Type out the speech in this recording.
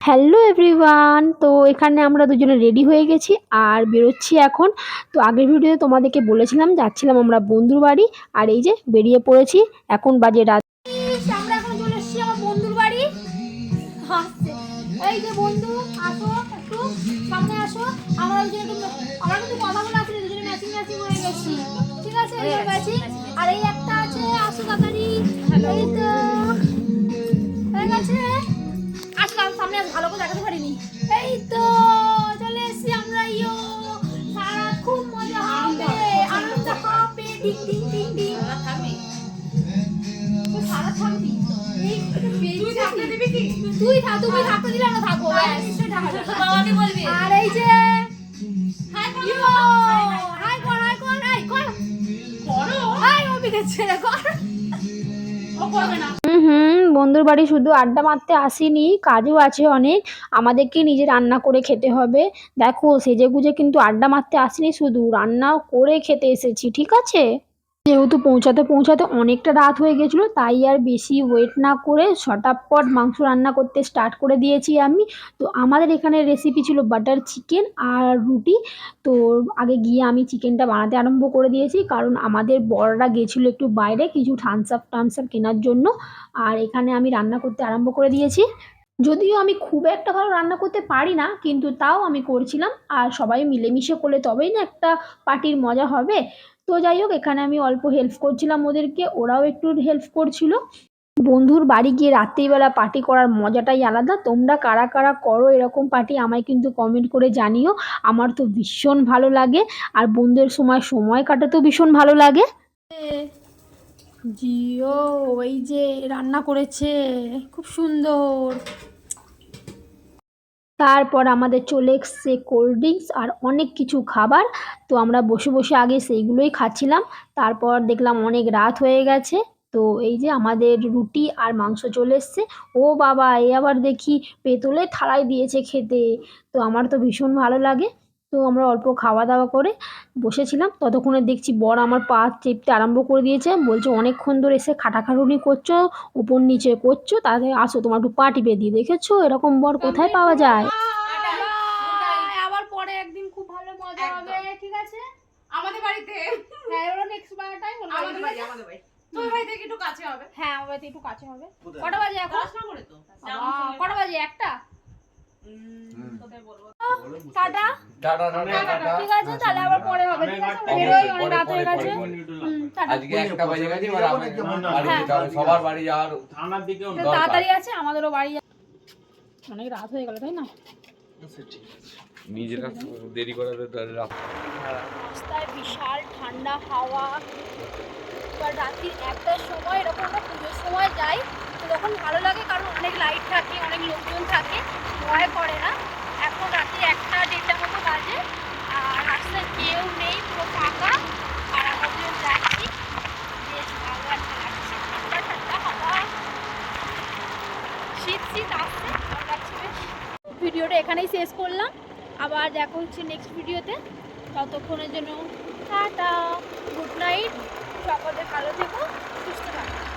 Hello everyone, তো এখানে আমরা দুজনে রেডি হয়ে গেছি আর বেরোচ্ছি এখন। তো আগের ভিডিওতে তোমাদেরকে বলেছিলাম যাচ্ছিলাম আমরা বন্ধুর বাড়ি, আর এই যে বেরিয়ে পড়েছি। এখন বাজে রাত। আমরা এখন চলে এসেছি আমার বন্ধুর বাড়ি। এই যে বন্ধু, আসো একটু সামনে আসো। আমরা দুজনে কিন্তু কথা বলে আসছি, দুজনে ম্যাচিং ম্যাচিং হয়ে গেছি, ঠিক আছে? এই ম্যাচিং। আর এই একটা আছে আসো তাড়াতাড়ি। এই তো হয়ে গেছে। আসলাম সামনে, ভালো করে দেখাতে পারিনি। এই তো চলে এসেছি আমরা। সারা খুব মজা হবে, আনন্দ হবে। ডিং ডিং ডিং ডিং থাকবি, সারা থাকবি। তুই থাকতে দিলে আমরা থাকবো। বাবাকে বলবি। আর এই যে হাই কর ছেড়ে কর। বন্ধুর বাড়ি শুধু আড্ডা মারতে আসিনি, কাজও আছে অনেক। আমাদেরকে নিজে রান্না করে খেতে হবে। দেখো সেজে গুজে কিন্তু আড্ডা মারতে আসিনি, শুধু রান্নাও করে খেতে এসেছি, ঠিক আছে? যেহেতু পৌঁছাতে অনেকটা রাত হয়ে গেছিলো, তাই আর বেশি ওয়েট না করে ঝটাপট মাংস রান্না করতে স্টার্ট করে দিয়েছি আমি। তো আমাদের এখানে রেসিপি ছিল বাটার চিকেন আর রুটি। তো আগে গিয়ে আমি চিকেনটা বানাতে আরম্ভ করে দিয়েছি, কারণ আমাদের বড়রা গেছিলো একটু বাইরে কিছু থামস আপ কেনার জন্য। আর এখানে আমি রান্না করতে আরম্ভ করে দিয়েছি। যদিও আমি খুব একটা ভালো রান্না করতে পারি না, কিন্তু তাও আমি করছিলাম। আর সবাই মিলেমিশে করলে তবেই না একটা পার্টির মজা হবে। তো যাই হোক, এখানে আমি অল্প হেল্প করছিলাম ওদেরকে, ওরাও একটু হেল্প করছিল। বন্ধুর বাড়ি গিয়ে রাত্রিবেলা পার্টি করার মজাটাই আলাদা। তোমরা কারা কারা করো এরকম পার্টি আমায় কিন্তু কমেন্ট করে জানিও। আমার তো ভীষণ ভালো লাগে, আর বন্ধুদের সময় কাটাতেও ভীষণ ভালো লাগে। জিও ওই যে রান্না করেছে, খুব সুন্দর। তারপর আমাদের চলে এসছে কোল্ড ড্রিঙ্কস আর অনেক কিছু খাবার। তো আমরা বসে বসে আগে সেইগুলোই খাচ্ছিলাম। তারপর দেখলাম অনেক রাত হয়ে গেছে। তো এই যে আমাদের রুটি আর মাংস চলে এসছে। ও বাবা, এ আবার দেখি পেতলের থালায় দিয়েছে খেতে। তো আমার তো ভীষণ ভালো লাগে। তো আমরা অল্প খাওয়া দাওয়া করে বসেছিলাম, ততক্ষণে দেখছি বর আমার পা চেপতে আরম্ভ করে দিয়েছে। বলছে অনেকক্ষণ ধরে এসে খাটাখাটুনি করছো, উপর নিচে করছো, তাড়াতাড়ি আসো তোমার একটু পা টিপে দিয়ে। দেখেছো এরকম বর কোথায় পাওয়া যায়? আবার পরে একদিন খুব ভালো মজা হবে, ঠিক আছে? আমাদের বাড়িতে। হ্যাঁ, ওরা নেক্সট বার টাইম বলবো। আমাদের বাড়ি। তোর বাড়ি থেকে একটু কাছে হবে। হ্যাঁ, আমার বাড়িতে একটু কাছে হবে। কটা বাজে এখন? 10 না করে তো। কটা বাজে? একটা। তোদের বলবো। টাটা। ঠিক আছে, তাহলে আবার পরে হবে, ঠিক আছে? বেরোই, অনেক রাত হয়ে গেছে। আজকে একটা বাজে গেছে, এবার সবার বাড়ি যাওয়ার থানার দিকে তাড়াতাড়ি আছে, আমাদেরও বাড়ি অনেক রাত হয়ে গেল, তাই না? নিজেরা দেরি করে রাস্তায় বিশাল ঠান্ডা হাওয়া। এবার রাত্রির একটার সময় এরকম আমরা পুজোর সময় যাই, তো তখন ভালো লাগে, কারণ অনেক লাইট থাকে, অনেক লোকজন থাকে, ভয় করে না। এখন রাত্রি 1-1:30 মতো বাজে, আর রাস্তায় কেউ নেই, পুরো ফাঁকা। আর আমরা দুজন যাচ্ছি, বেশ ভালো একটা লাগছে, ঠান্ডা ঠান্ডা হাওয়া, শীত আসছে, ভালো লাগছে বেশ। ভিডিওটা এখানেই শেষ করলাম, আবার দেখা হচ্ছে নেক্সট ভিডিওতে। ততক্ষণের জন্য টাটা, গুড নাইট, সকলে ভালো থেকো, সুস্থ থাকো।